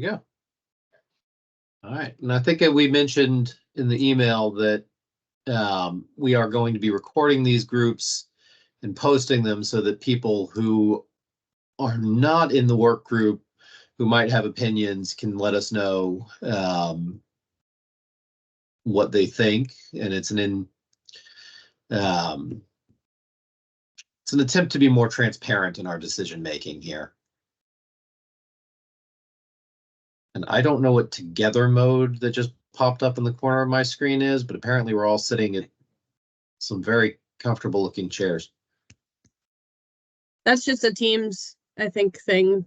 Yeah. All right. And I think we mentioned in the email that we are going to be recording these groups and posting them so that people who are not in the work group who might have opinions can let us know what they think. And it's an attempt to be more transparent in our decision making here. And I don't know what together mode that just popped up in the corner of my screen is, but apparently we're all sitting at some very comfortable looking chairs. That's just a Teams, I think, thing.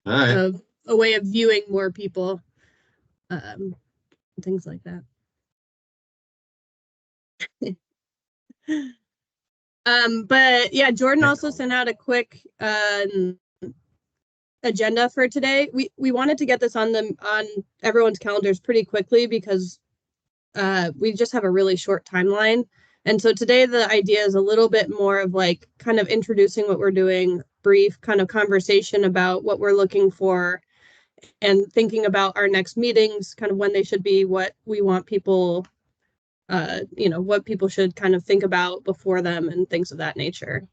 All right. Of a way of viewing more people, things like that. But yeah, Jordan also sent out a quick agenda for today. We wanted to get this on everyone's calendars pretty quickly because we just have a really short timeline. And so today the idea is a little bit more of like kind of introducing what we're doing, brief kind of conversation about what we're looking for, and thinking about our next meetings, kind of when they should be, what we want people, what people should kind of think about before them and things of that nature.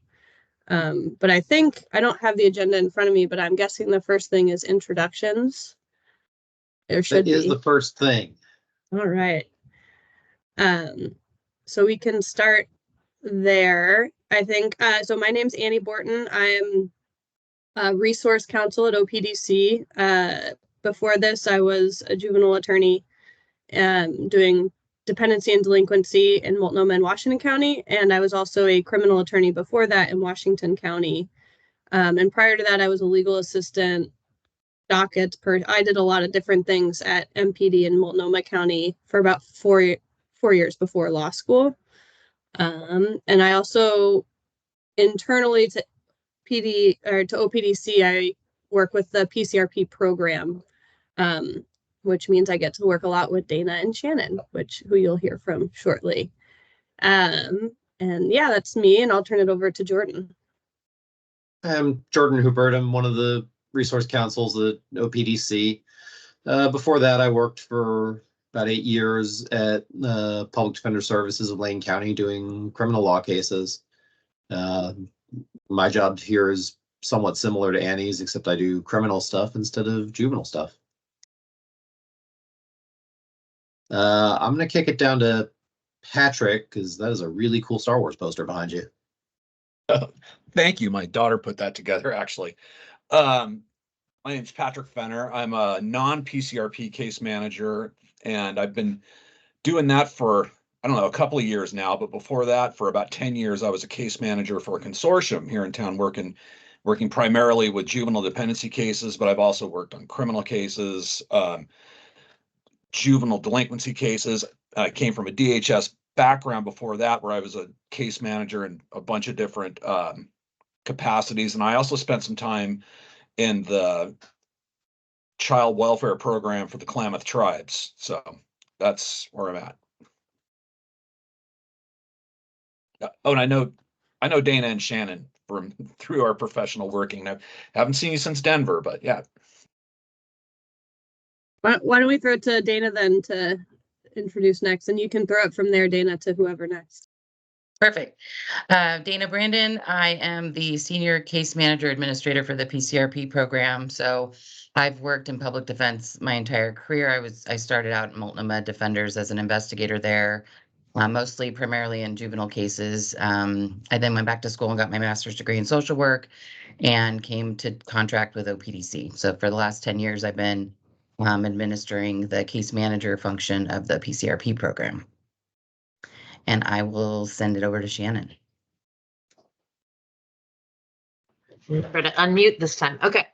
But I think I don't have the agenda in front of me, but I'm guessing the first thing is introductions. There should be. That is the first thing. All right. So we can start there. I think, so my name's Annie Borton. I'm a resource counsel at OPDC. Before this, I was a juvenile attorney doing dependency and delinquency in Multnomah and Washington County. And I was also a criminal attorney before that in Washington County. And prior to that, I was a legal assistant, dockets. I did a lot of different things at MPD in Multnomah County for about four years before law school. And I also internally to OPDC, I work with the PCRP program, which means I get to work a lot with Dana and Shannon, who you'll hear from shortly. And yeah, that's me, and I'll turn it over to Jordan. I'm Jordan Hubert. I'm one of the resource counsels at OPDC. Before that, I worked for about 8 years at Public Defender Services of Lane County doing criminal law cases. My job here is somewhat similar to Annie's, except I do criminal stuff instead of juvenile stuff. I'm going to kick it down to Patrick, because that is a really cool Star Wars poster behind you. Thank you. My daughter put that together, actually. My name's Patrick Fenner. I'm a non-PCRP case manager, and I've been doing that for, I don't know, a couple of years now. But before that, for about 10 years, I was a case manager for a consortium here in town, working primarily with juvenile dependency cases, but I've also worked on criminal cases, juvenile delinquency cases. I came from a DHS background before that, where I was a case manager in a bunch of different capacities. And I also spent some time in the child welfare program for the Klamath tribes. So that's where I'm at. Oh, and I know Dana and Shannon through our professional working. I haven't seen you since Denver, but yeah. Why don't we throw it to Dana then to introduce next, and you can throw it from there, Dana, to whoever next. Perfect. Dana Brandon, I am the Senior Case Manager Administrator for the PCRP program. So I've worked in public defense my entire career. I started out in Multnomah Defenders as an investigator there, mostly primarily in juvenile cases. I then went back to school and got my master's degree in social work and came to contract with OPDC. So for the last 10 years, I've been administering the case manager function of the PCRP program. And I will send it over to Shannon. Remember to unmute this time. Okay.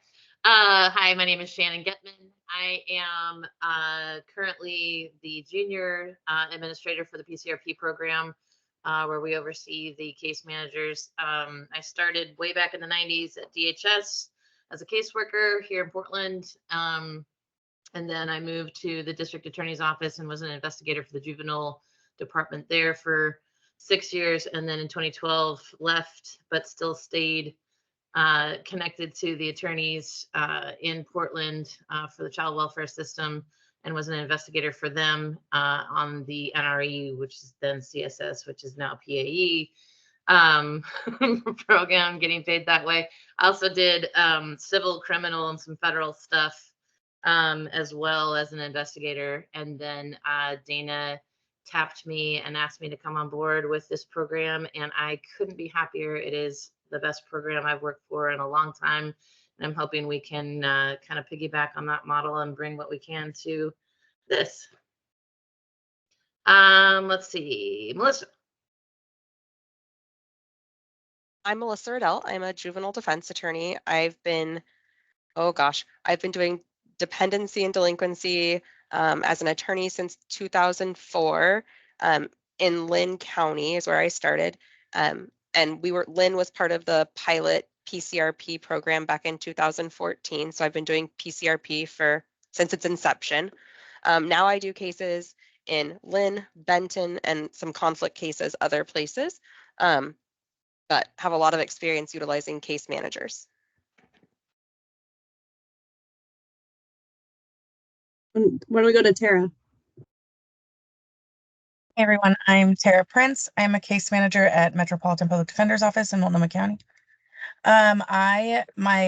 Hi, my name is Shannon Getman. I am currently the junior administrator for the PCRP program, where we oversee the case managers. I started way back in the 90s at DHS as a caseworker here in Portland. And then I moved to the district attorney's office and was an investigator for the juvenile department there for 6 years. And then in 2012 left, but still stayed connected to the attorneys in Portland for the child welfare system, and was an investigator for them on the NRE, which is then CSS, which is now PAE program, getting paid that way. I also did civil, criminal, and some federal stuff as well as an investigator. And then Dana tapped me and asked me to come on board with this program, and I couldn't be happier. It is the best program I've worked for in a long time. And I'm hoping we can kind of piggyback on that model and bring what we can to this. Let's see, Melissa. I'm Melissa Riddell. I'm a juvenile defense attorney. I've been doing dependency and delinquency as an attorney since 2004. In Lynn County is where I started. And Lynn was part of the pilot PCRP program back in 2014. So I've been doing PCRP since its inception. Now I do cases in Lynn, Benton, and some conflict cases other places, but have a lot of experience utilizing case managers. Why don't we go to Tara? Hey everyone, I'm Tara Prince. I'm a case manager at Metropolitan Public Defender's Office in Multnomah County. My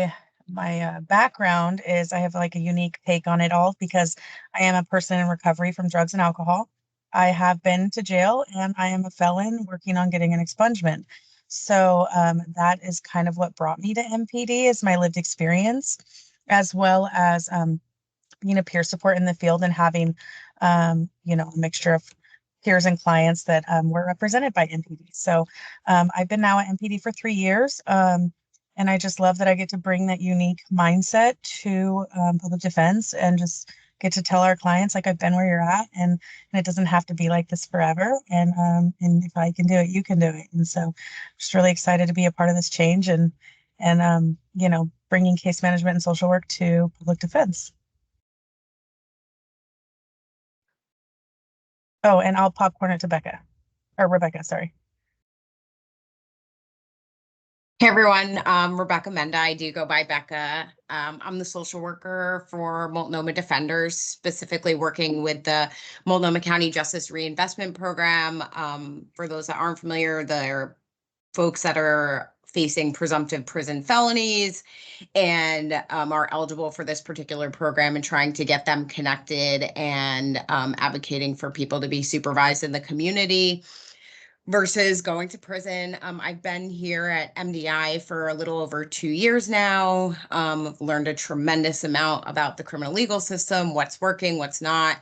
background is I have like a unique take on it all because I am a person in recovery from drugs and alcohol. I have been to jail and I am a felon working on getting an expungement. So that is kind of what brought me to MPD, is my lived experience, as well as being a peer support in the field and having a mixture of peers and clients that were represented by MPD. So I've been now at MPD for 3 years. And I just love that I get to bring that unique mindset to public defense and just get to tell our clients, like, I've been where you're at, and it doesn't have to be like this forever. And if I can do it, you can do it. And so just really excited to be a part of this change and bringing case management and social work to public defense. Oh, and I'll popcorn it to Rebecca, sorry. Hey everyone, Rebecca Menda. I do go by Becca. I'm the social worker for Multnomah Defenders, specifically working with the Multnomah County Justice Reinvestment Program. For those that aren't familiar, they're folks that are facing presumptive prison felonies and are eligible for this particular program, and trying to get them connected and advocating for people to be supervised in the community versus going to prison. I've been here at MDI for a little over 2 years now. Learned a tremendous amount about the criminal legal system, what's working, what's not.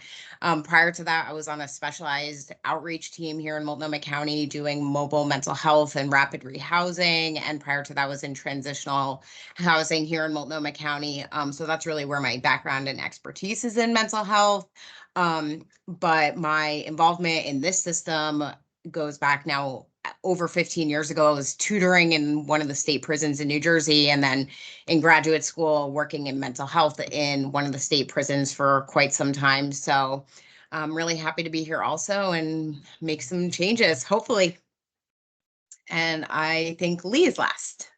Prior to that, I was on a specialized outreach team here in Multnomah County doing mobile mental health and rapid rehousing. And prior to that, I was in transitional housing here in Multnomah County. So that's really where my background and expertise is, in mental health. But my involvement in this system goes back now over 15 years ago. I was tutoring in one of the state prisons in New Jersey, and then in graduate school working in mental health in one of the state prisons for quite some time. So I'm really happy to be here also and make some changes, hopefully. And I think Lee is last.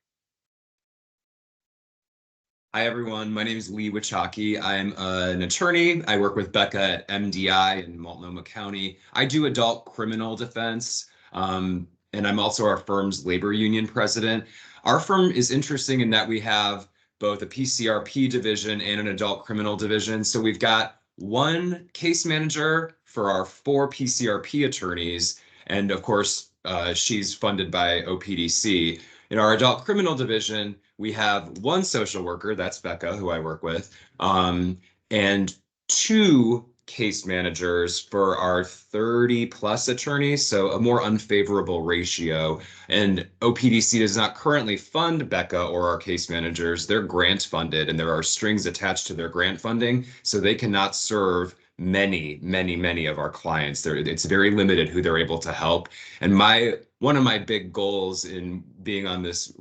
Hi, everyone. My name is Lee Wichaki. I'm an attorney. I work with Becca at MDI in Multnomah County. I do adult criminal defense, and I'm also our firm's labor union president. Our firm is interesting in that we have both a PCRP division and an adult criminal division. So we've got one case manager for our 4 PCRP attorneys, and of course, she's funded by OPDC. In our adult criminal division, we have one social worker, that's Becca, who I work with, and 2 case managers for our 30 plus attorneys, so a more unfavorable ratio. And OPDC does not currently fund Becca or our case managers. They're grant funded, and there are strings attached to their grant funding, so they cannot serve many of our clients. It's very limited who they're able to help. And one of my big goals in being on this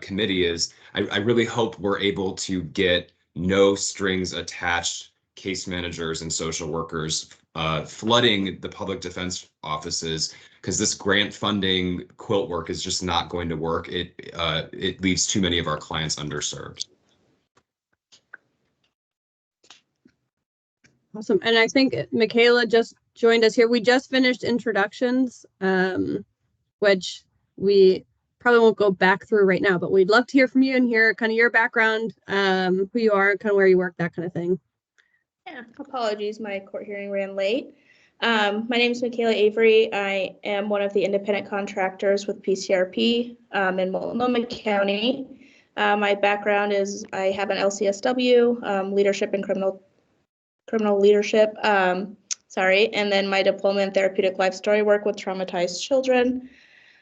committee is I really hope we're able to get no strings attached case managers and social workers flooding the public defense offices because this grant funding quilt work is just not going to work. It leaves too many of our clients underserved. Awesome. And I think Michaela just joined us here. We just finished introductions, which we probably won't go back through right now, but we'd love to hear from you and hear kind of your background, who you are, kind of where you work, that kind of thing. Yeah, apologies, my court hearing ran late. My name is Michaela Avery. I am one of the independent contractors with PCRP in Multnomah County. My background is I have an LCSW, leadership in criminal leadership, and then my diploma in therapeutic life story work with traumatized children.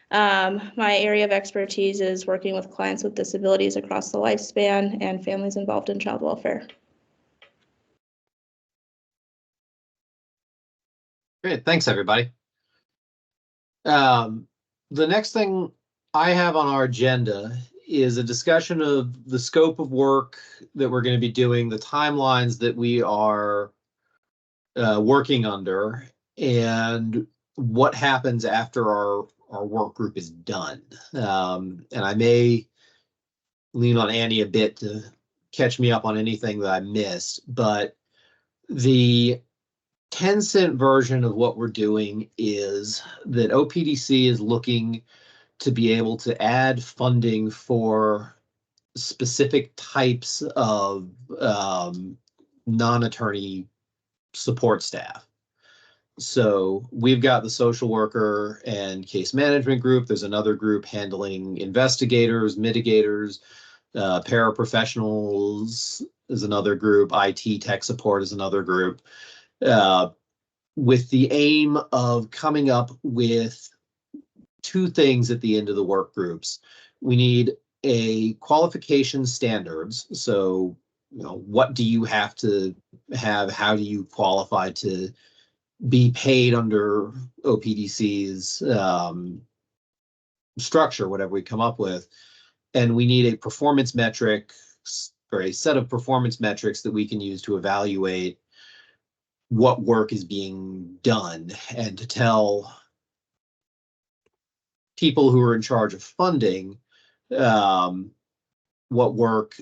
My area of expertise is working with clients with disabilities across the lifespan and families involved in child welfare. Great, thanks everybody. The next thing I have on our agenda is a discussion of the scope of work that we're going to be doing, the timelines that we are working under, and what happens after our work group is done. And I may lean on Annie a bit to catch me up on anything that I missed, but the 10-cent version of what we're doing is that OPDC is looking to be able to add funding for specific types of non-attorney support staff. So we've got the social worker and case management group. There's another group handling investigators, mitigators, paraprofessionals is another group, IT tech support is another group, with the aim of coming up with two things at the end of the work groups. We need a qualification standards. So, what do you have to have? How do you qualify to be paid under OPDC's structure, whatever we come up with? And we need a performance metric or a set of performance metrics that we can use to evaluate what work is being done and to tell people who are in charge of funding what work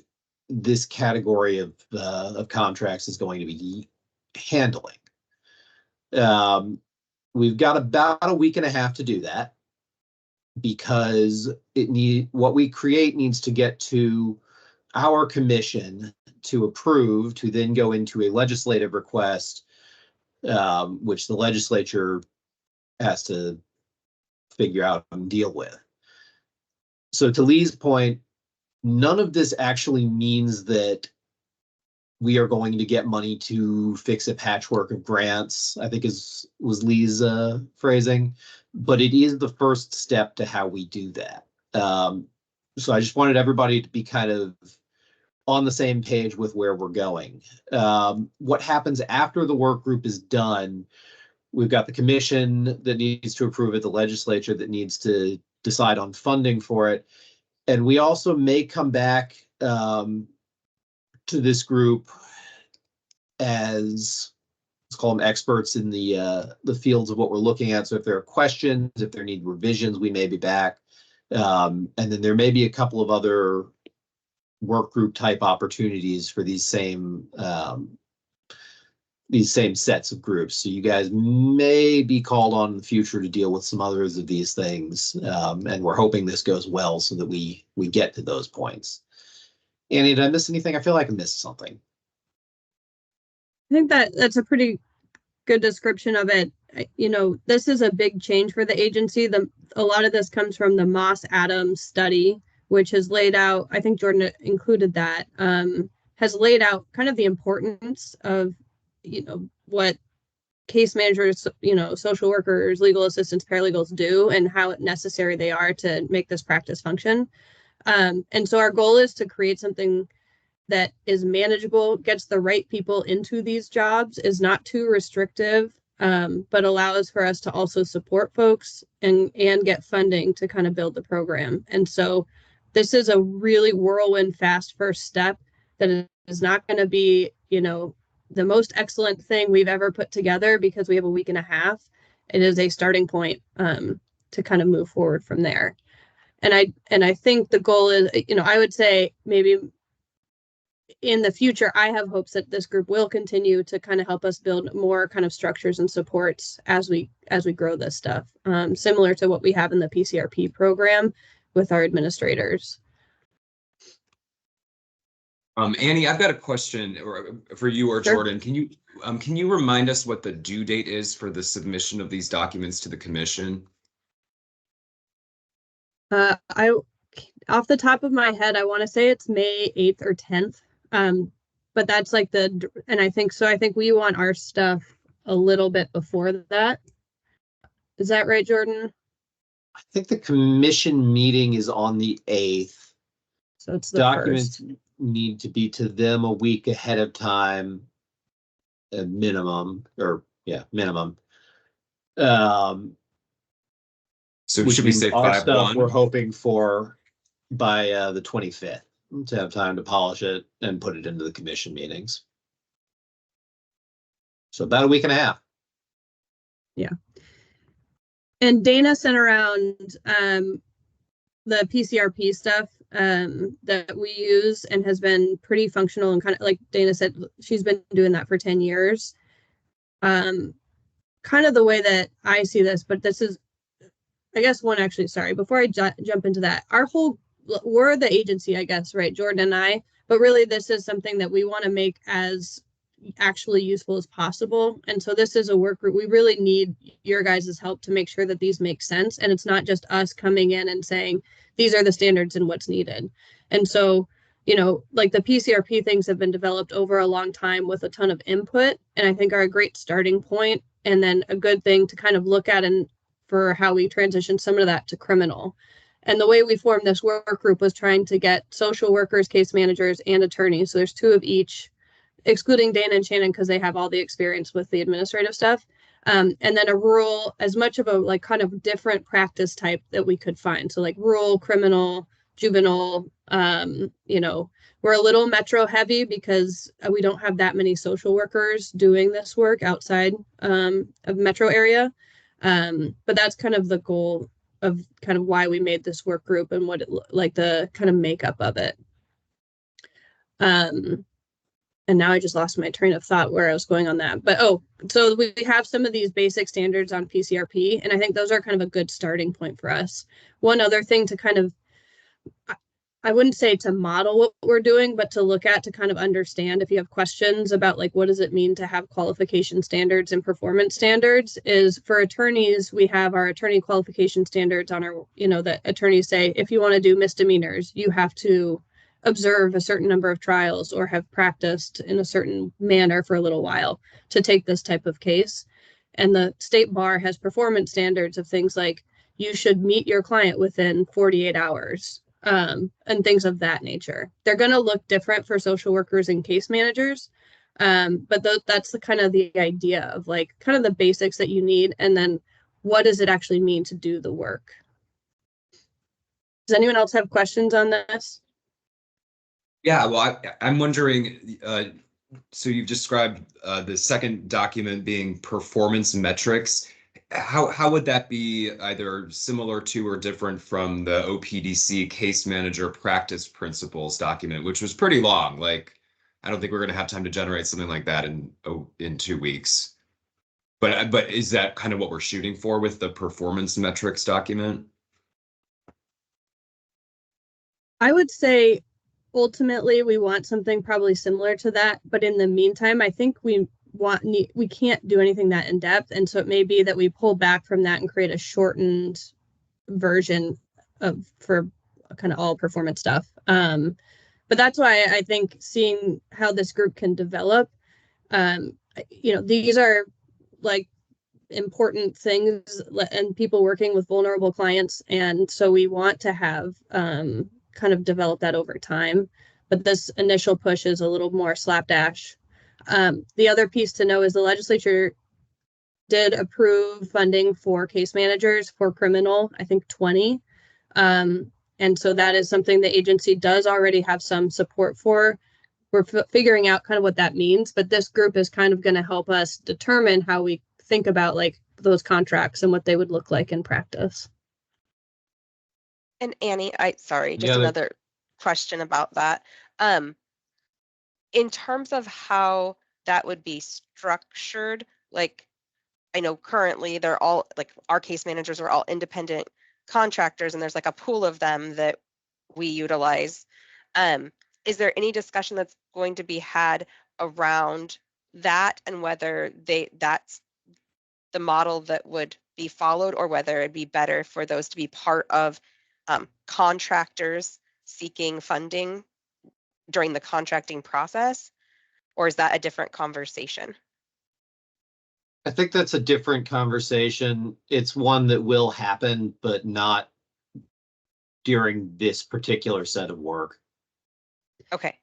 this category of contracts is going to be handling. We've got about a week and a half to do that because what we create needs to get to our commission to approve, to then go into a legislative request, which the legislature has to figure out and deal with. So to Lee's point, none of this actually means that we are going to get money to fix a patchwork of grants, I think was Lee's phrasing, but it is the first step to how we do that. So I just wanted everybody to be kind of on the same page with where we're going. What happens after the work group is done, we've got the commission that needs to approve it, the legislature that needs to decide on funding for it. And we also may come back to this group as, let's call them experts in the fields of what we're looking at. So if there are questions, if there need revisions, we may be back. And then there may be a couple of other work group type opportunities for these same sets of groups. So you guys may be called on in the future to deal with some others of these things. And we're hoping this goes well so that we get to those points. Annie, did I miss anything? I feel like I missed something. I think that's a pretty good description of it. This is a big change for the agency. A lot of this comes from the Moss Adams study, which has laid out, I think Jordan included that, has laid out kind of the importance of, what case managers, social workers, legal assistants, paralegals do and how necessary they are to make this practice function. And so our goal is to create something that is manageable, gets the right people into these jobs, is not too restrictive, but allows for us to also support folks and get funding to kind of build the program. And so this is a really whirlwind fast first step that is not going to be, the most excellent thing we've ever put together because we have a week and a half. it is a starting point to kind of move forward from there. And I think the goal is, I would say maybe in the future, I have hopes that this group will continue to kind of help us build more kind of structures and supports as we grow this stuff, similar to what we have in the PCRP program with our administrators. Annie, I've got a question for you or Sure. Jordan. Can you remind us what the due date is for the submission of these documents to the commission? I off the top of my head, I want to say it's May 8th or 10th. But that's like I think we want our stuff a little bit before that. Is that right, Jordan? I think the commission meeting is on the 8th. So it's the Documents 1st. need to be to them a week ahead of time, a minimum, minimum. So Which should we means say our stuff 5/1? we're hoping for by the 25th to have time to polish it and put it into the commission meetings. So about a week and a half. Yeah. And Dana sent around the PCRP stuff that we use and has been pretty functional, and kind of like Dana said, she's been doing that for 10 years. Kind of the way that I see this, but this is, I guess, before I jump into that, we're the agency, I guess, right, Jordan and I, but really this is something that we want to make as actually useful as possible. And so this is a work group. We really need your guys' help to make sure that these make sense. And it's not just us coming in and saying, these are the standards and what's needed. And so, like the PCRP things have been developed over a long time with a ton of input, and I think are a great starting point, and then a good thing to kind of look at and for how we transition some of that to criminal. And the way we formed this work group was trying to get social workers, case managers, and attorneys. So there's 2 of each, excluding Dana and Shannon because they have all the experience with the administrative stuff. And then a rural, as much of a like kind of different practice type that we could find. So like rural, criminal, juvenile, we're a little metro heavy because we don't have that many social workers doing this work outside of metro area. But that's kind of the goal of kind of why we made this work group and what like the kind of makeup of it. And now I just lost my train of thought where I was going on that. But so we have some of these basic standards on PCRP, and I think those are kind of a good starting point for us. One other thing to kind of, I wouldn't say to model what we're doing, but to look at to kind of understand if you have questions about like what does it mean to have qualification standards and performance standards, is for attorneys, we have our attorney qualification standards on our, that attorneys say, if you want to do misdemeanors, you have to observe a certain number of trials or have practiced in a certain manner for a little while to take this type of case. And the state bar has performance standards of things like you should meet your client within 48 hours and things of that nature. They're going to look different for social workers and case managers. But that's the kind of the idea of like kind of the basics that you need. And then what does it actually mean to do the work? Does anyone else have questions on this? Yeah, well, I'm wondering, so you've described the second document being performance metrics. How would that be either similar to or different from the OPDC case manager practice principles document, which was pretty long? Like, I don't think we're going to have time to generate something like that in 2 weeks. But is that kind of what we're shooting for with the performance metrics document? I would say ultimately we want something probably similar to that, but in the meantime, I think we can't do anything that in depth, and so it may be that we pull back from that and create a shortened version for kind of all performance stuff. But that's why I think seeing how this group can develop, these are like important things and people working with vulnerable clients, and so we want to have kind of develop that over time. But this initial push is a little more slapdash. The other piece to know is the legislature did approve funding for case managers for criminal, I think 20. And so that is something the agency does already have some support for. We're figuring out kind of what that means, but this group is kind of going to help us determine how we think about like those contracts and what they would look like in practice. And Annie, sorry, just Yeah, another question about that. In terms of how that would be structured, like I know currently they're all like our case managers are all independent contractors and there's like a pool of them that we utilize. Is there any discussion that's going to be had around that and whether that's the model that would be followed or whether it'd be better for those to be part of contractors seeking funding during the contracting process? Or is that a different conversation? I think that's a different conversation. It's one that will happen, but not during this particular set of work. Okay.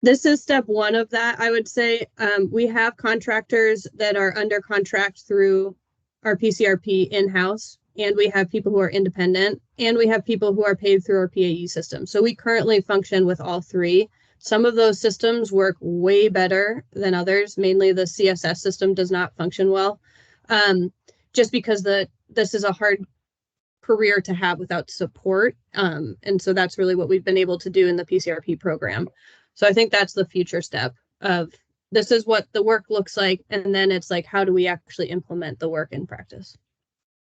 This is step one of that, I would say. We have contractors that are under contract through our PCRP in-house, and we have people who are independent, and we have people who are paid through our PAE system. So we currently function with all three. Some of those systems work way better than others. Mainly the CSS system does not function well, just because this is a hard career to have without support. And so that's really what we've been able to do in the PCRP program. So I think that's the future step of this is what the work looks like. And then it's like, how do we actually implement the work in practice?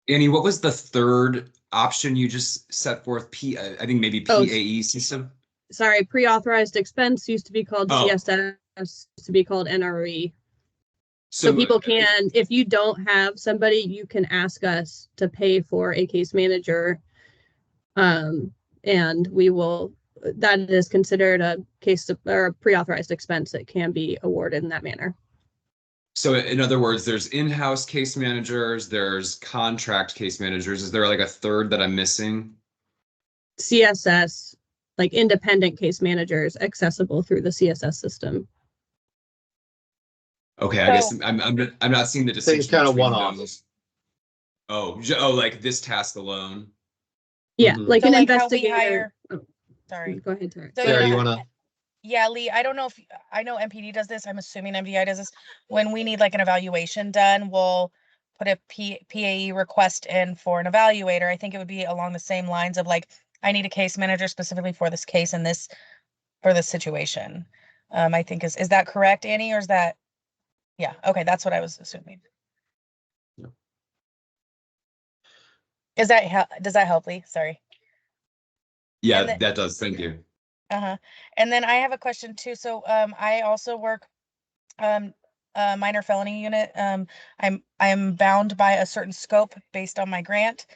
Annie, what was the third option you just set forth? I think maybe PAE system? Sorry, pre-authorized expense used to be called CSS, used to be called NRE. So people can, if you don't have somebody, you can ask us to pay for a case manager. And we will, that is considered a case or a pre-authorized expense that can be awarded in that manner. So in other words, there's in-house case managers, there's contract case managers. Is there like a third that I'm missing? CSS, like independent case managers accessible through the CSS system. Okay, I guess I'm not seeing the distinction. It's kind of between one-off. those. Oh, like this task alone. Yeah, like So an like how we investigator. hire. Oh, Sorry. go ahead, Tara. So Sarah, you want to? Yeah, Lee, I don't know if I know MPD does this. I'm assuming MDI does this. When we need like an evaluation done, we'll put a PAE request in for an evaluator. I think it would be along the same lines of like, I need a case manager specifically for this case and this for this situation. I think is that correct, Annie, or is that? Yeah, okay, that's what I was assuming. No. Does that help, Lee? Sorry. Yeah, that does. Thank you. And then I have a question too. So I also work a minor felony unit. I'm bound by a certain scope based on my grant,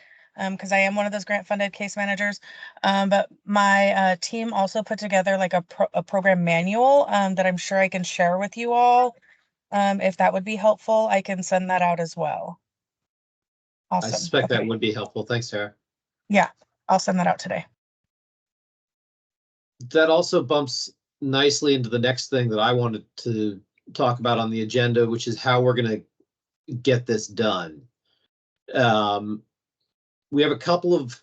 because I am one of those grant funded case managers. But my team also put together like a program manual that I'm sure I can share with you all. If that would be helpful, I can send that out as well. Awesome. I suspect Okay. that would be helpful. Thanks, Tara. Yeah, I'll send that out today. That also bumps nicely into the next thing that I wanted to talk about on the agenda, which is how we're going to get this done. We have a couple of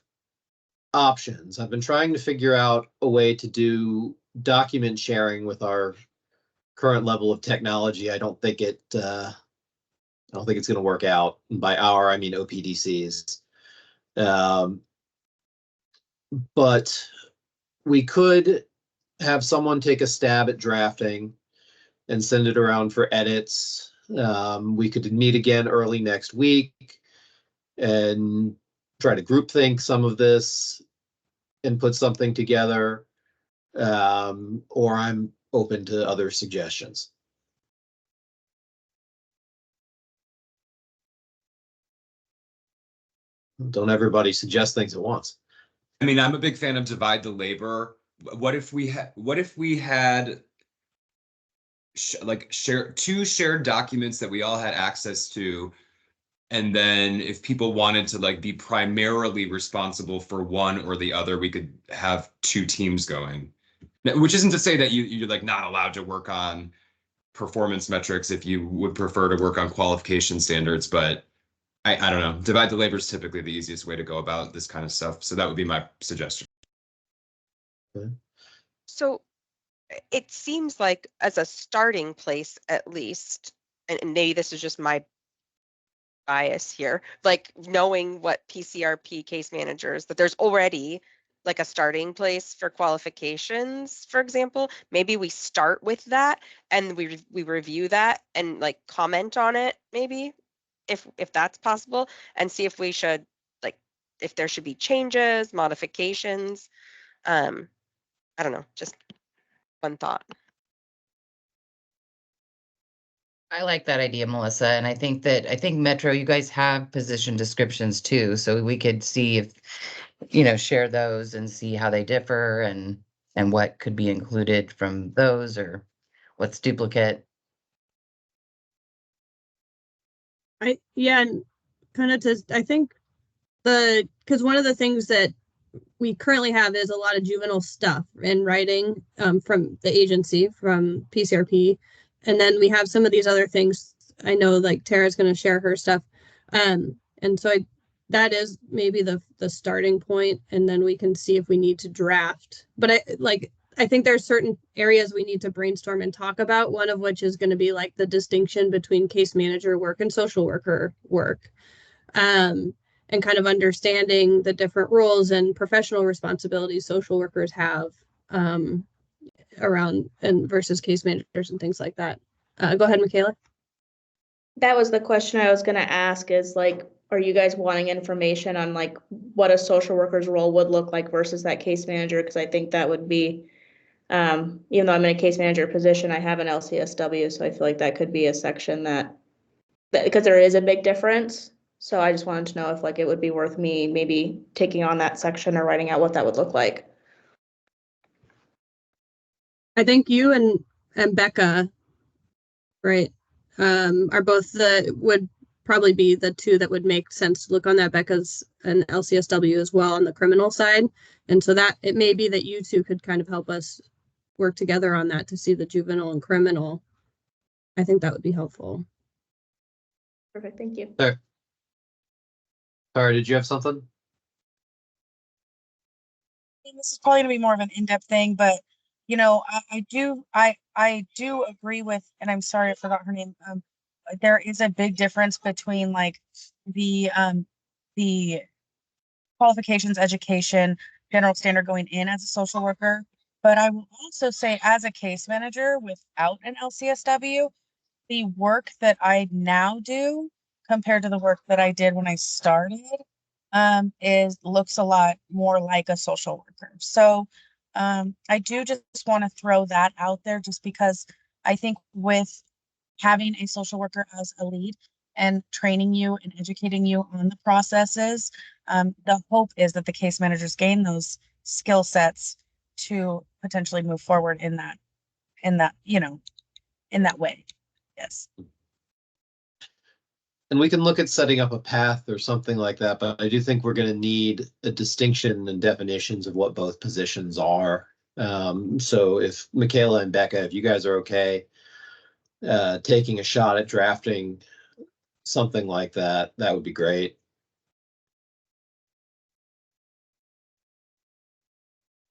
options. I've been trying to figure out a way to do document sharing with our current level of technology. I don't think it's going to work out. And by our, I mean OPDCs. But we could have someone take a stab at drafting and send it around for edits. We could meet again early next week and try to groupthink some of this and put something together. Or I'm open to other suggestions. Don't everybody suggest things at once. I mean, I'm a big fan of divide the labor. What if we had two shared documents that we all had access to, and then if people wanted to like be primarily responsible for one or the other, we could have two teams going. Which isn't to say that you're like not allowed to work on performance metrics if you would prefer to work on qualification standards, but I don't know. Divide the labor is typically the easiest way to go about this kind of stuff. So that would be my suggestion. Okay. So it seems like as a starting place, at least, and maybe this is just my bias here, like knowing what PCRP case managers, that there's already like a starting place for qualifications, for example. Maybe we start with that and we review that and like comment on it, maybe if that's possible, and see if we should, like, if there should be changes, modifications. I don't know, just one thought. I like that idea, Melissa. And I think Metro, you guys have position descriptions too. So we could see if, share those and see how they differ and what could be included from those or what's duplicate. And kind of I think because one of the things that we currently have is a lot of juvenile stuff in writing from the agency, from PCRP. And then we have some of these other things. I know like Tara's going to share her stuff. And so that is maybe the starting point, and then we can see if we need to draft. But I think there's certain areas we need to brainstorm and talk about, one of which is going to be like the distinction between case manager work and social worker work. And kind of understanding the different roles and professional responsibilities social workers have around and versus case managers and things like that. Go ahead, Michaela. That was the question I was going to ask, is like, are you guys wanting information on like what a social worker's role would look like versus that case manager? Because I think that would be, even though I'm in a case manager position, I have an LCSW, so I feel like that could be a section that because there is a big difference. So I just wanted to know if like it would be worth me maybe taking on that section or writing out what that would look like. I think you and Becca, right, are both would probably be the two that would make sense to look on that. Becca's an LCSW as well on the criminal side. And so that it may be that you two could kind of help us work together on that to see the juvenile and criminal. I think that would be helpful. Perfect, thank you. There. Tara, did you have something? This is probably going to be more of an in-depth thing, but I do agree with, and I'm sorry I forgot her name. There is a big difference between like the qualifications, education, general standard going in as a social worker. But I will also say, as a case manager without an LCSW, the work that I now do compared to the work that I did when I started looks a lot more like a social worker. So I do just want to throw that out there, just because I think with having a social worker as a lead and training you and educating you on the processes, the hope is that the case managers gain those skill sets to potentially move forward in that way. Yes. And we can look at setting up a path or something like that, but I do think we're going to need a distinction and definitions of what both positions are. So if Michaela and Becca, if you guys are okay taking a shot at drafting something like that, that would be great.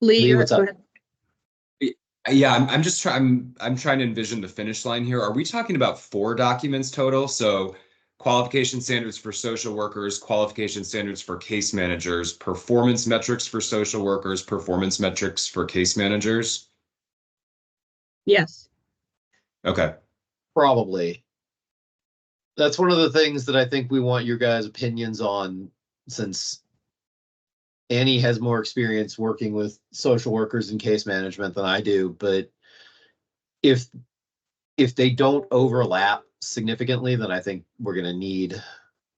Lee, what's up? Yeah, I'm just trying. I'm trying to envision the finish line here. Are we talking about 4 documents total? So qualification standards for social workers, qualification standards for case managers, performance metrics for social workers, performance metrics for case managers? Yes. Okay. Probably. That's one of the things that I think we want your guys' opinions on, since Annie has more experience working with social workers and case management than I do. But if they don't overlap significantly, then I think we're going to need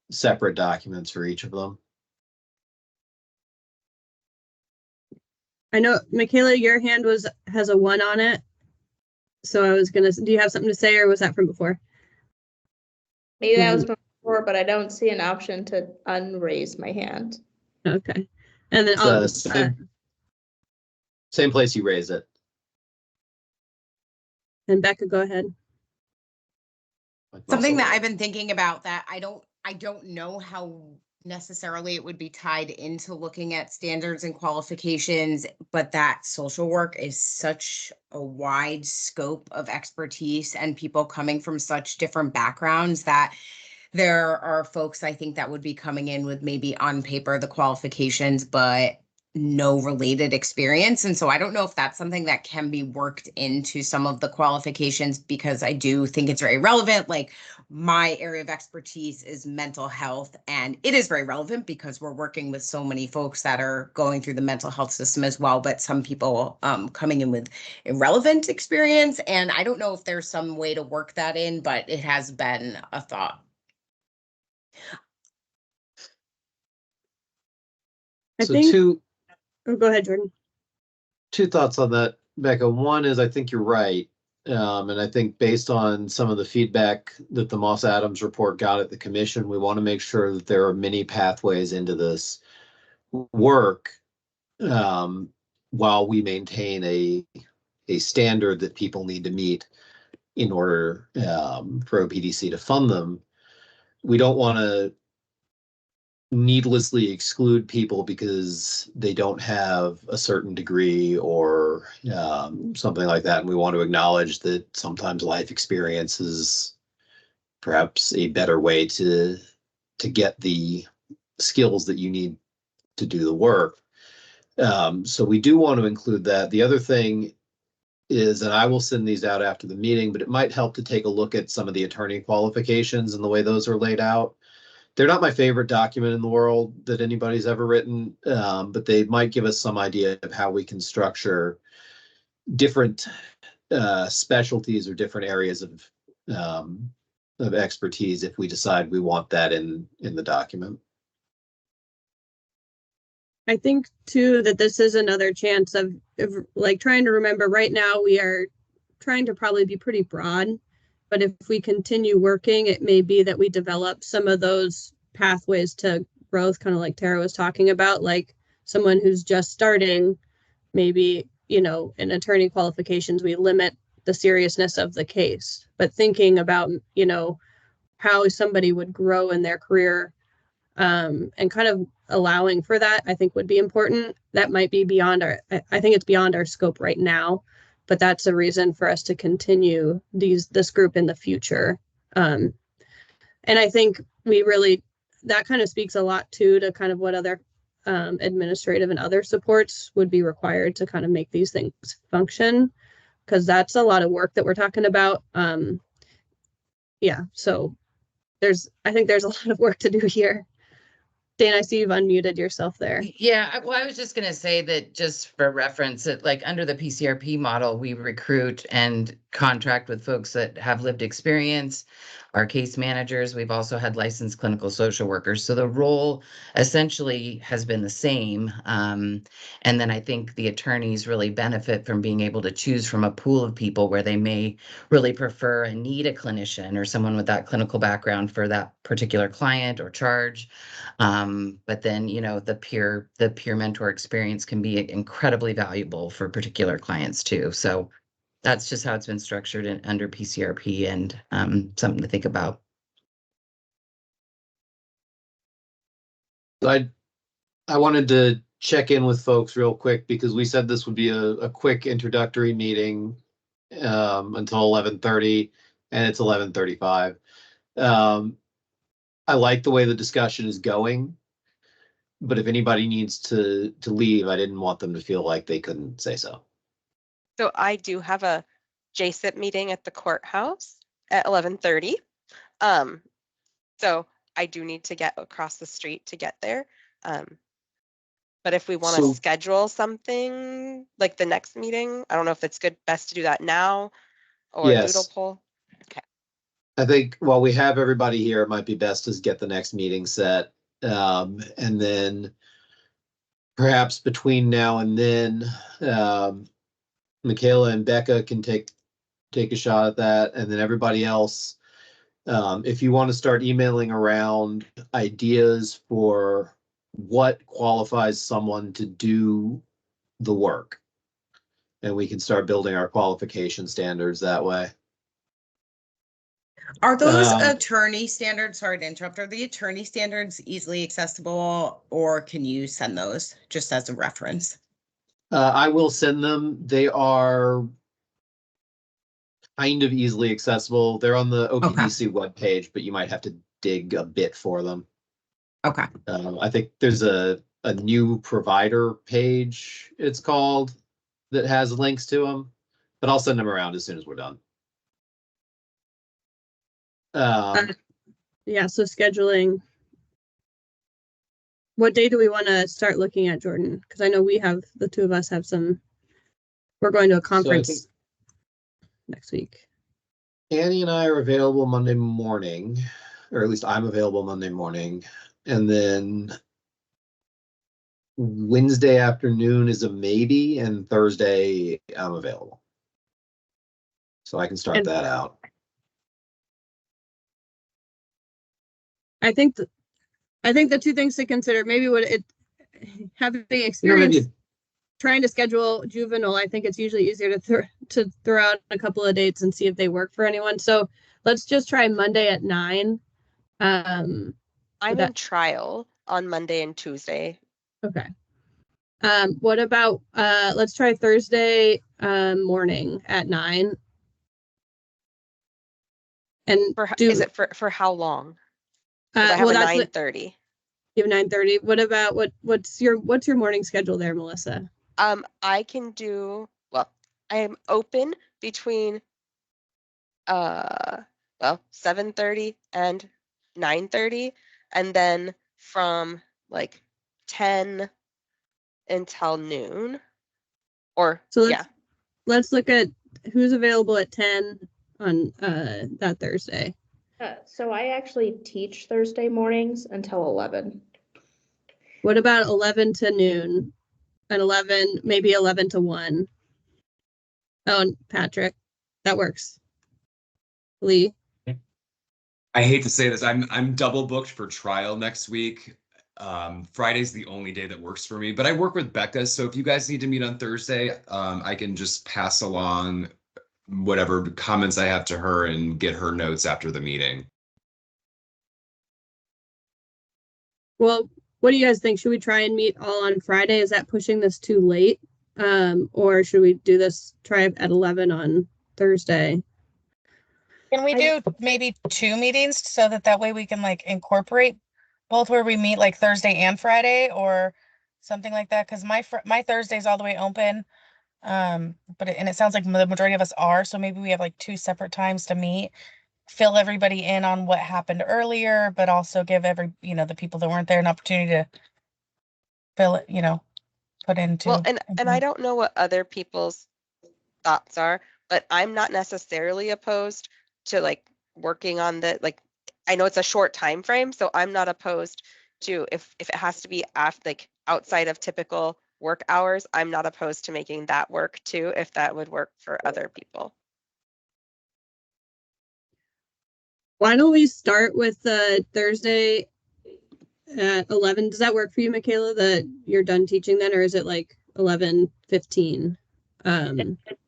separate documents for each of them. I know, Michaela, your hand has a 1 on it. So I was gonna, do you have something to say, or was that from before? Maybe that was before, but I don't see an option to unraise my hand. Okay. And then same place you raise it. And Becca, go ahead. Something that I've been thinking about, that I don't know how necessarily it would be tied into looking at standards and qualifications, but that social work is such a wide scope of expertise and people coming from such different backgrounds that there are folks I think that would be coming in with maybe on paper the qualifications, but no related experience. And so I don't know if that's something that can be worked into some of the qualifications, because I do think it's very relevant. Like, my area of expertise is mental health, and it is very relevant because we're working with so many folks that are going through the mental health system as well, but some people coming in with irrelevant experience. And I don't know if there's some way to work that in, but it has been a thought. I So think, two go ahead, Jordan. thoughts on that, Becca. One is I think you're right. And I think based on some of the feedback that the Moss Adams report got at the commission, we want to make sure that there are many pathways into this work, while we maintain a standard that people need to meet in order for OPDC to fund them. We don't want to needlessly exclude people because they don't have a certain degree or something like that. And we want to acknowledge that sometimes life experience is perhaps a better way to get the skills that you need to do the work. So we do want to include that. The other thing is, and I will send these out after the meeting, but it might help to take a look at some of the attorney qualifications and the way those are laid out. They're not my favorite document in the world that anybody's ever written, but they might give us some idea of how we can structure different specialties or different areas of expertise if we decide we want that in the document. I think too that this is another chance of like trying to remember right now we are trying to probably be pretty broad, but if we continue working, it may be that we develop some of those pathways to growth, kind of like Tara was talking about, like someone who's just starting, maybe, you know, in attorney qualifications, we limit the seriousness of the case, but thinking about, you know, how somebody would grow in their career, and kind of allowing for that, I think would be important. That might be beyond our, I think it's beyond our scope right now, but that's a reason for us to continue this group in the future. And I think we really, that kind of speaks a lot too to kind of what other administrative and other supports would be required to kind of make these things function, because that's a lot of work that we're talking about. Yeah, so I think there's a lot of work to do here. Dan, I see you've unmuted yourself there. Yeah, well, I was just going to say that just for reference, that like under the PCRP model, we recruit and contract with folks that have lived experience, our case managers. We've also had licensed clinical social workers. So the role essentially has been the same. And then I think the attorneys really benefit from being able to choose from a pool of people where they may really prefer and need a clinician or someone with that clinical background for that particular client or charge. But then, you know, the peer mentor experience can be incredibly valuable for particular clients too. So that's just how it's been structured under PCRP, and something to think about. I wanted to check in with folks real quick because we said this would be a quick introductory meeting until 11:30, and it's 11:35. I like the way the discussion is going, but if anybody needs to leave, I didn't want them to feel like they couldn't say so. So I do have a JSIP meeting at the courthouse at 11:30. So I do need to get across the street to get there. But if we want to schedule something like the next meeting, I don't know if it's best to do that now or doodle poll. Okay. I think while we have everybody here, it might be best to get the next meeting set. And then perhaps between now and then, Michaela and Becca can take a shot at that. And then everybody else, if you want to start emailing around ideas for what qualifies someone to do the work, and we can start building our qualification standards that way. Are those attorney standards, sorry to interrupt, are the attorney standards easily accessible, or can you send those just as a reference? I will send them. They are kind of easily accessible. They're on the OPDC webpage, but you might have to dig a bit for them. Okay. I think there's a new provider page, it's called, that has links to them, but I'll send them around as soon as we're done. Yeah, so scheduling. What day do we want to start looking at, Jordan? Because I know the two of us have some, we're going to a conference next week. Annie and I are available Monday morning, or at least I'm available Monday morning. And then Wednesday afternoon is a maybe, and Thursday I'm available. So I can start that out. I think the two things to consider, maybe having experience trying to schedule juvenile, I think it's usually easier to throw out a couple of dates and see if they work for anyone. So let's just try Monday at 9. I'm in trial on Monday and Tuesday. Okay. What about let's try Thursday morning at 9. And is it for how long? I have a 9:30. You have 9:30. What about what's your morning schedule there, Melissa? I can do, well, I am open between 7:30 and 9:30, and then from like 10 until noon. Or so let's look at who's available at 10 on that Thursday. So I actually teach Thursday mornings until 11. What about 11 to noon? And 11, maybe 11 to 1. Oh, and Patrick, that works. Lee. I hate to say this, I'm double booked for trial next week. Friday's the only day that works for me, but I work with Becca, so if you guys need to meet on Thursday, I can just pass along whatever comments I have to her and get her notes after the meeting. Well, what do you guys think? Should we try and meet all on Friday? Is that pushing this too late? Or should we do this, try at 11 on Thursday? Can we do maybe 2 meetings so that way we can like incorporate both where we meet like Thursday and Friday or something like that? Because my Thursday's all the way open. But it sounds like the majority of us are, so maybe we have like 2 separate times to meet, fill everybody in on what happened earlier, but also give the people that weren't there an opportunity to fill it, put into. Well, and I don't know what other people's thoughts are, but I'm not necessarily opposed to like working on I know it's a short time frame, so I'm not opposed to if it has to be outside of typical work hours, I'm not opposed to making that work too, if that would work for other people. Why don't we start with Thursday at 11? Does that work for you, Michaela, that you're done teaching then, or is it like 11:15?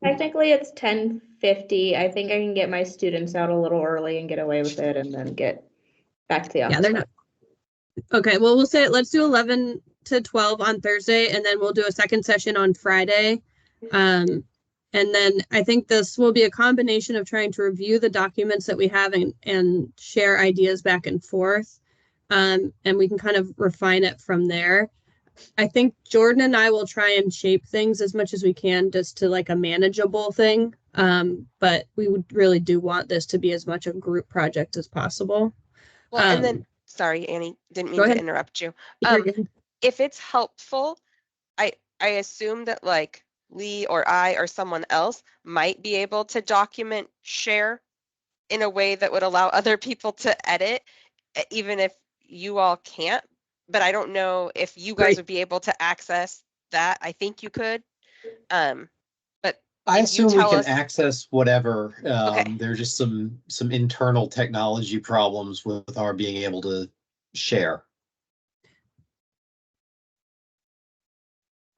Technically it's 10:50. I think I can get my students out a little early and get away with it and then get back to the office. Yeah, they're not. Okay, well, let's do 11 to 12 on Thursday, and then we'll do a second session on Friday. And then I think this will be a combination of trying to review the documents that we have and share ideas back and forth. And we can kind of refine it from there. I think Jordan and I will try and shape things as much as we can just to like a manageable thing. But we would really do want this to be as much a group project as possible. Well, and then, sorry, Annie, didn't mean to interrupt you. If it's helpful, I assume that like Lee or I or someone else might be able to document share in a way that would allow other people to edit, even if you all can't. But I don't know if you guys would be able to access that. I think you could. But I assume we can access whatever. There's just some internal technology problems with our being able to share.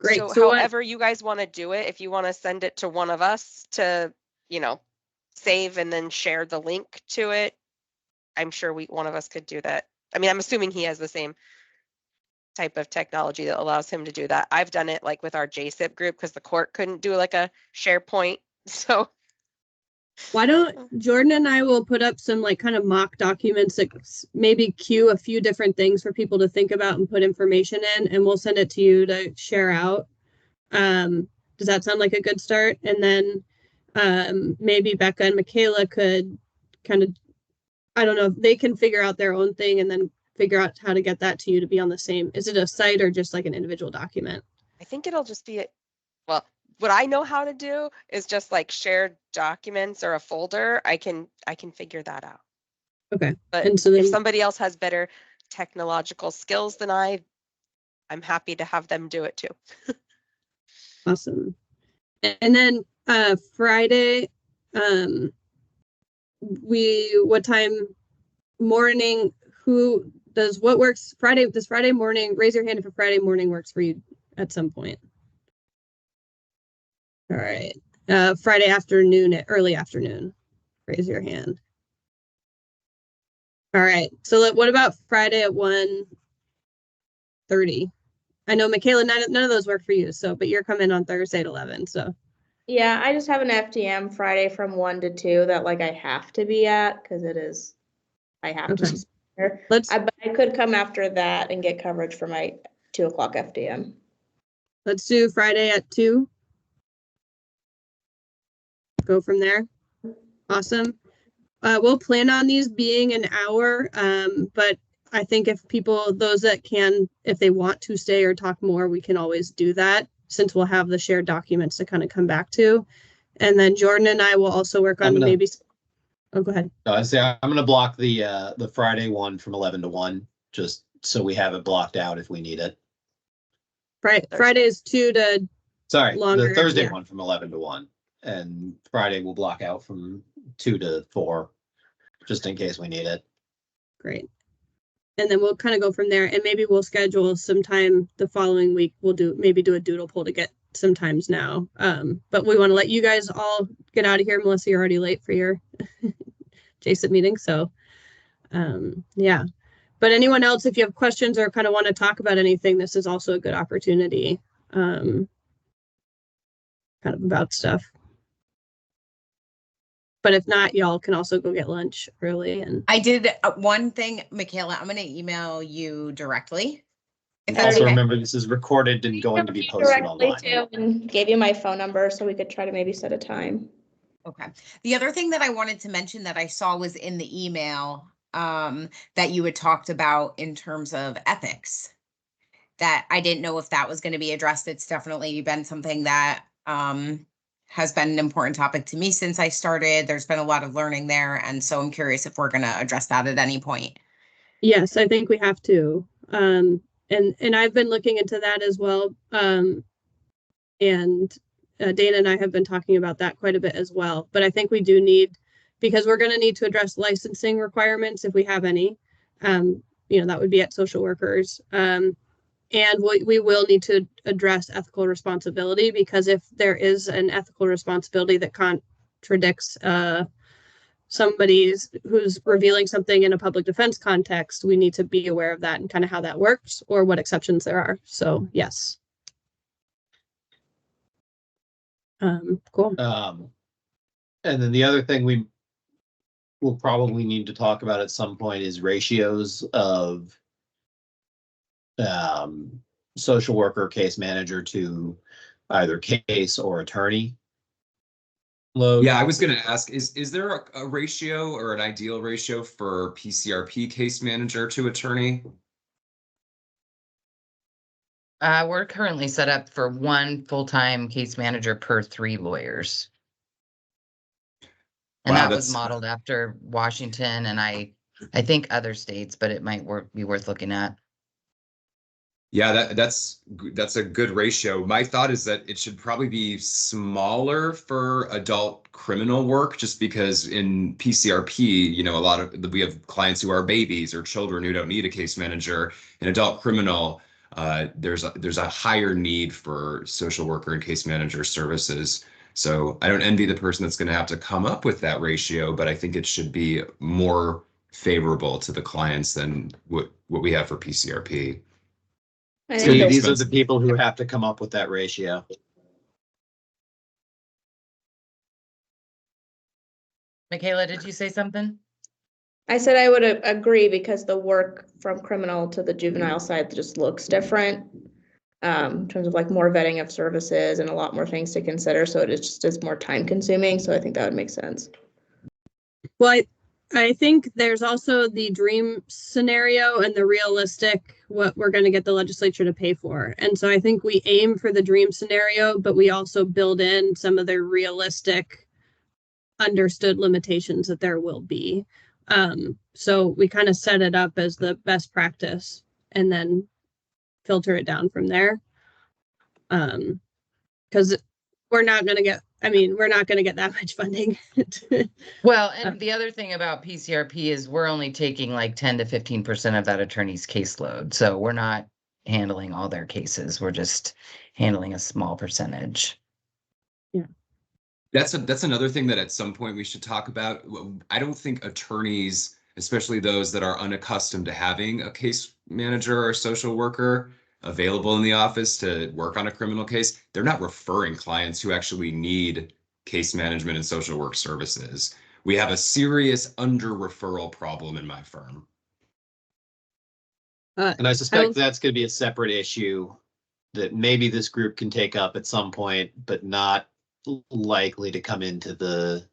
Great. So however you guys want to do it, if you want to send it to one of us to, save and then share the link to it, I'm sure one of us could do that. I mean, I'm assuming he has the same type of technology that allows him to do that. I've done it like with our JSIP group because the court couldn't do like a SharePoint. So Why don't Jordan and I will put up some like kind of mock documents that maybe cue a few different things for people to think about and put information in, and we'll send it to you to share out. Does that sound like a good start? And then maybe Becca and Michaela could kind of, I don't know, if they can figure out their own thing and then figure out how to get that to you to be on the same. Is it a site or just like an individual document? I think it'll just be, well, what I know how to do is just like shared documents or a folder. I can figure that out. Okay. But And so then, if somebody else has better technological skills than I'm happy to have them do it too. awesome. And then Friday, what time morning, who does what works Friday? Does Friday morning, raise your hand if a Friday morning works for you at some point. All right. Friday afternoon, early afternoon, raise your hand. All right. So what about Friday at 1:30? I know, Michaela, none of those work for you. So, but you're coming on Thursday at 11. So Yeah, I just have an FDM Friday from 1 to 2 that like I have to be at because it is, I have to Okay. be there. But I could come after that and get coverage for my 2 o'clock FDM. let's do Friday at 2. Go from there. Awesome. We'll plan on these being an hour, but I think if people, those that can, if they want to stay or talk more, we can always do that since we'll have the shared documents to kind of come back to. And then Jordan and I will also work on maybe. Oh, go ahead. I say I'm going to block the Friday one from 11 to 1, just so we have it blocked out if we need it. Friday is 2 to. Sorry, longer, the Thursday yeah. one from 11 to 1, and Friday we'll block out from 2 to 4, just in case we need it. Great. And then we'll kind of go from there, and maybe we'll schedule some time the following week. We'll do a doodle poll to get some times now. But we want to let you guys all get out of here. Melissa, you're already late for your JSIP meeting. So yeah. But anyone else, if you have questions or kind of want to talk about anything, this is also a good opportunity kind of about stuff. But if not, y'all can also go get lunch early. And I did one thing, Michaela, I'm going to email you directly. If Also that's okay. remember, this is recorded and going to be posted online. Too, and gave you my phone number so we could try to maybe set a time. Okay. The other thing that I wanted to mention that I saw was in the email that you had talked about in terms of ethics, that I didn't know if that was going to be addressed. It's definitely been something that has been an important topic to me since I started. There's been a lot of learning there. And so I'm curious if we're going to address that at any point. yes, I think we have to. And I've been looking into that as well. And Dana and I have been talking about that quite a bit as well. But I think we do need, because we're going to need to address licensing requirements if we have any. That would be at social workers. And we will need to address ethical responsibility, because if there is an ethical responsibility that contradicts somebody who's revealing something in a public defense context, we need to be aware of that and kind of how that works or what exceptions there are. So yes. Cool. And then the other thing we will probably need to talk about at some point is ratios of social worker, case manager to either case or attorney load. Yeah, I was going to ask, is there a ratio or an ideal ratio for PCRP case manager to attorney? We're currently set up for 1 full-time case manager per 3 lawyers. And Wow, that was modeled after Washington and I think other states, but it might be worth looking at. Yeah, that's a good ratio. My thought is that it should probably be smaller for adult criminal work, just because in PCRP, a lot of we have clients who are babies or children who don't need a case manager. In adult criminal, there's a higher need for social worker and case manager services. So I don't envy the person that's going to have to come up with that ratio, but I think it should be more favorable to the clients than what we have for PCRP. So these are the people who have to come up with that ratio. Michaela, did you say something? I said I would agree because the work from criminal to the juvenile side just looks different. In terms of like more vetting of services and a lot more things to consider. So it is just is more time consuming. So I think that would make sense. Well, I think there's also the dream scenario and the realistic, what we're going to get the legislature to pay for. And so I think we aim for the dream scenario, but we also build in some of the realistic, understood limitations that there will be. So we kind of set it up as the best practice and then filter it down from there. Because we're not going to get, we're not going to get that much funding. Well, and the other thing about PCRP is we're only taking like 10 to 15% of that attorney's caseload. So we're not handling all their cases. We're just handling a small percentage. Yeah. That's another thing that at some point we should talk about. I don't think attorneys, especially those that are unaccustomed to having a case manager or social worker available in the office to work on a criminal case, they're not referring clients who actually need case management and social work services. We have a serious under-referral problem in my firm. And I suspect that's going to be a separate issue that maybe this group can take up at some point, but not likely to come into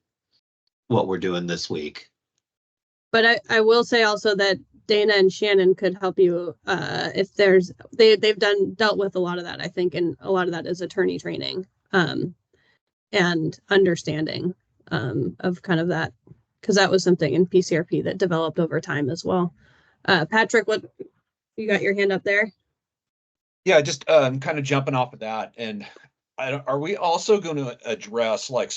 what we're doing this week. But I will say also that Dana and Shannon could help you if there's they've dealt with a lot of that, I think, and a lot of that is attorney training and understanding of kind of that, because that was something in PCRP that developed over time as well. Patrick, what you got your hand up there? Yeah, just kind of jumping off of that, and are we also going to address like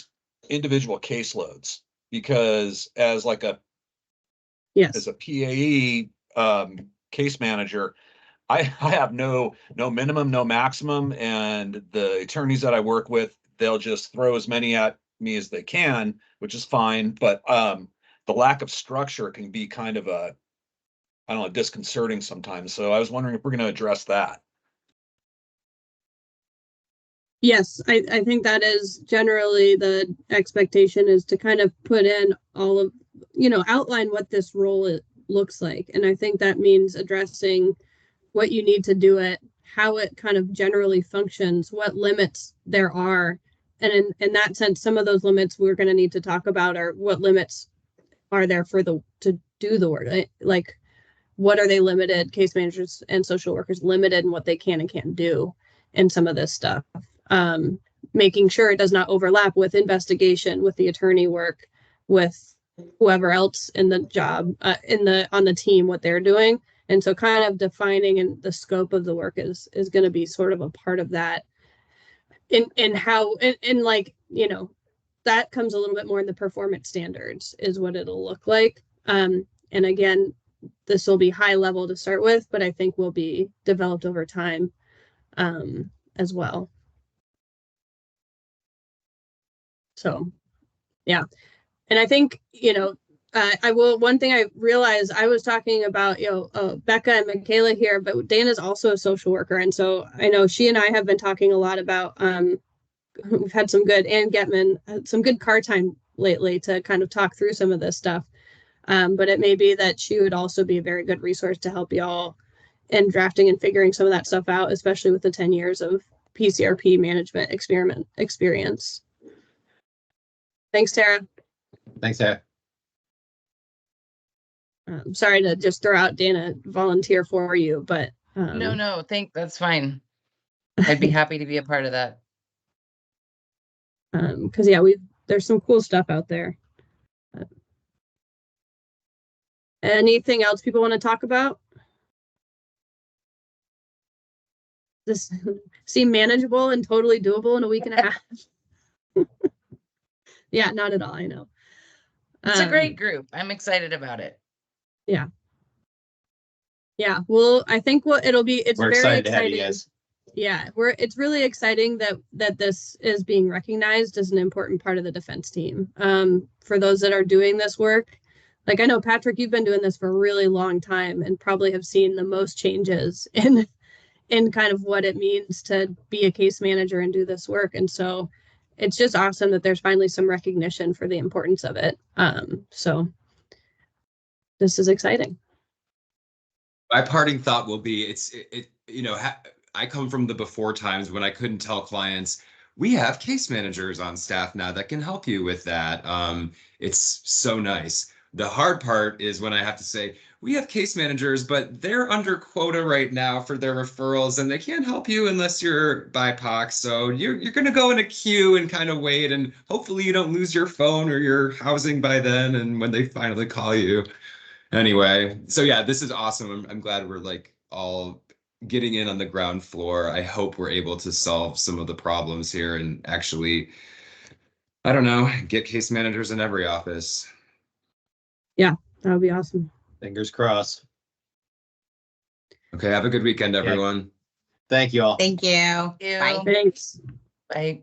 individual caseloads? Because as like a as a PAE case manager, I have no minimum, no maximum, and the attorneys that I work with, they'll just throw as many at me as they can, which is fine. But the lack of structure can be kind of I don't know, disconcerting sometimes. So I was wondering if we're going to address that. Yes, I think that is generally the expectation, is to kind of put in all of, outline what this role looks like. And I think that means addressing what you need to do it, how it kind of generally functions, what limits there are. And in that sense, some of those limits we're going to need to talk about are what limits are there to do the work. Like, what are they limited, case managers and social workers limited in what they can and can't do in some of this stuff. Making sure it does not overlap with investigation, with the attorney work, with whoever else in the job, on the team, what they're doing. And so kind of defining and the scope of the work is going to be sort of a part of that in how, and like, that comes a little bit more in the performance standards is what it'll look like. And again, this will be high level to start with, but I think will be developed over time as well. So, yeah. And I think, one thing I realized, I was talking about, Becca and Michaela here, but Dana's also a social worker. And so I know she and I have been talking a lot about, we've had some good, Ann Getman, some good car time lately to kind of talk through some of this stuff. But it may be that she would also be a very good resource to help y'all in drafting and figuring some of that stuff out, especially with the 10 years of PCRP management experience. Thanks, Tara. Thanks, Tara. Sorry to just throw out Dana volunteer for you, but no, that's fine. I'd be happy to be a part of that. Because there's some cool stuff out there. Anything else people want to talk about? This seem manageable and totally doable in a week and a half? Yeah, not at all. I know. It's a great group. I'm excited about it. Yeah. Yeah. Well, I think we're very excited to have you guys. Yeah, it's really exciting that this is being recognized as an important part of the defense team. For those that are doing this work, like I know, Patrick, you've been doing this for a really long time and probably have seen the most changes in kind of what it means to be a case manager and do this work. And so it's just awesome that there's finally some recognition for the importance of it. So this is exciting. My parting thought will be, I come from the before times when I couldn't tell clients, we have case managers on staff now that can help you with that. It's so nice. The hard part is when I have to say, we have case managers, but they're under quota right now for their referrals and they can't help you unless you're BIPOC. So you're going to go in a queue and kind of wait, and hopefully you don't lose your phone or your housing by then. And when they finally call you. Anyway, so yeah, this is awesome. I'm glad we're like all getting in on the ground floor. I hope we're able to solve some of the problems here and actually, I don't know, get case managers in every office. Yeah, that would be awesome. Fingers crossed. Okay, have a good weekend, everyone. Thank you all. Thank you. you. Bye. Thanks. Bye.